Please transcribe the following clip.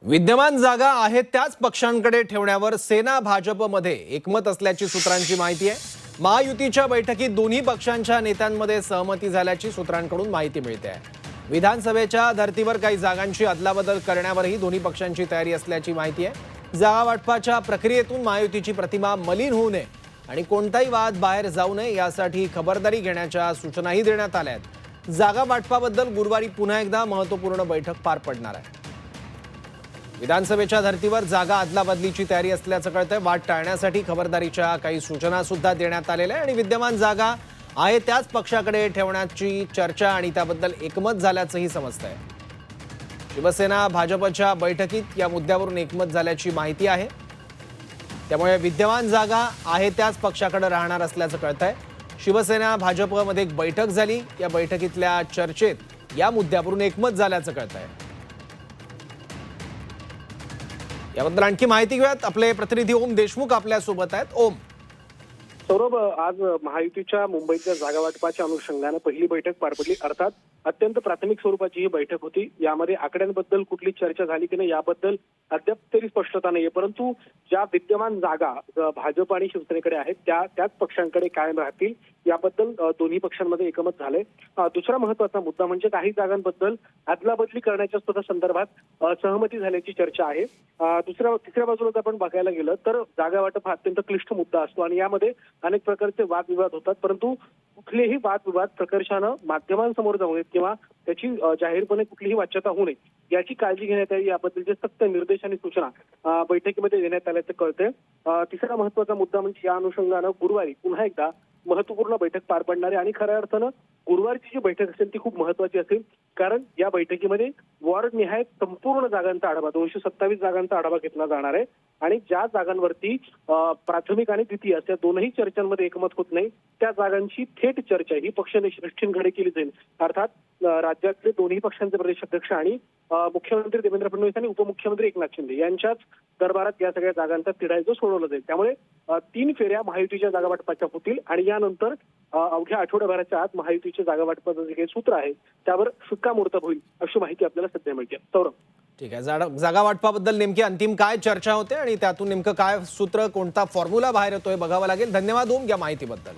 विद्यमान जागा आहेत त्याच पक्षांकडे ठेवण्यावर सेना भाजपमध्ये एकमत असल्याची सूत्रांची माहिती आहे। महायुतीच्या बैठकीत दोन्ही पक्षांच्या नेत्यांमध्ये सहमती झाल्याची सूत्रांकडून माहिती मिळते आहे। विधानसभेच्या धर्तीवर काही जागांची अदलाबदल करण्यावरही दोन्ही पक्षांची तयारी असल्याची माहिती आहे। जागा वाटपाच्या प्रक्रियेतून महायुतीची प्रतिमा मलिन होऊ नये आणि कोणताही वाद बाहेर जाऊ नये यासाठी खबरदारी घेण्याच्या सूचनाही देण्यात आल्या आहेत। जागा वाटपाबद्दल गुरुवारी पुन्हा एकदा महत्त्वपूर्ण बैठक पार पडणार आहे। विधानसभेच्या धर्तीवर जागा अदलाबदलीची तयारी असल्याचं कळतंय। वाद टाळण्यासाठी खबरदारीच्या काही सूचना सुद्धा देण्यात आलेल्या आहे आणि विद्यमान जागा आहे त्याच पक्षाकडे ठेवण्याची चर्चा आणि त्याबद्दल एकमत झाल्याचंही समजतंय। शिवसेना भाजपच्या बैठकीत या मुद्द्यावरून एकमत झाल्याची माहिती आहे, त्यामुळे विद्यमान जागा आहे त्याच पक्षाकडे राहणार असल्याचं कळतंय। शिवसेना भाजपमध्ये एक बैठक झाली, या बैठकीतल्या चर्चेत या मुद्द्यावरून एकमत झाल्याचं कळतंय। याबद्दल आणखी माहिती घेऊयात, आपले प्रतिनिधी ओम देशमुख आपल्या सोबत आहेत। ओम, सौरभ, आज महायुतीच्या मुंबईतल्या जागा वाटपाच्या अनुषंगाने पहिली बैठक पार पडली। अर्थात अत्यंत प्राथमिक स्वरूपाची ही बैठक होती। यामध्ये आकड्यांबद्दल कुठली चर्चा झाली की नाही याबद्दल अद्याप तरी स्पष्टता नाहीये, परंतु ज्या विद्यमान जागा भाजप आणि शिवसेनेकडे आहेत त्याच पक्षांकडे कायम राहतील याबद्दल दोन्ही पक्षांमध्ये एकमत झाले। दुसरा महत्त्वाचा मुद्दा म्हणजे काही जागांबद्दल अदलाबदली करण्याच्या सुद्धा संदर्भात सहमती झाल्याची चर्चा आहे। तिसऱ्या बाजूला जर आपण बघायला गेलं तर जागा वाटप हा अत्यंत क्लिष्ट मुद्दा असतो आणि यामध्ये अनेक प्रकारचे वादविवाद होतात, परंतु कुठलेही वादविवाद प्रकर्षानं माध्यमांसमोर जाऊ नयेत किंवा त्याची जाहीरपणे कुठलीही वाच्यता होऊ नये याची काळजी घेण्यात यावी, याबद्दलचे सक्त निर्देश आणि सूचना बैठकीमध्ये देण्यात आल्याचं कळतंय। तिसरा महत्त्वाचा मुद्दा म्हणजे या अनुषंगानं गुरुवारी पुन्हा एकदा महत्त्वपूर्ण बैठक पार पडणार आहे आणि खऱ्या अर्थानं गुरुवारची जी बैठक असेल ती खूप महत्त्वाची असेल, कारण या बैठकीमध्ये वॉर्ड निहाय संपूर्ण जागांचा आढावा 227 जागांचा आढावा घेतला जाणार आहे आणि ज्या जागांवरती प्राथमिक आणि द्वितीय अशा दोनही चर्चांमध्ये एकमत होत नाही त्या जागांची थेट चर्चा ही पक्षश्रेष्ठींकडे केली जाईल। अर्थात राज्यातले दोन्ही पक्षांचे प्रदेश अध्यक्ष आणि मुख्यमंत्री देवेंद्र फडणवीस आणि उपमुख्यमंत्री एकनाथ शिंदे यांच्याच दरबारात या सगळ्या जागांचा तिढा जो सोडवला जाईल। त्यामुळे 3 फेऱ्या महायुतीच्या जागा वाटपाच्या होतील आणि यानंतर अवघ्या आठवड्याभराच्या आत महायुतीच्या जागा वाटपाचं जे काही सूत्र आहे त्यावर शिक्कामोर्तब होईल अशी माहिती आपल्याला सध्या मिळते। सौरभ, ठीक आहे। जागा वाटपाबद्दल नेमकी अंतिम काय चर्चा होते आणि त्यातून नेमकं काय सूत्र, कोणता फॉर्म्युला बाहेर येतोय बघावं लागेल। धन्यवाद ओम या माहितीबद्दल।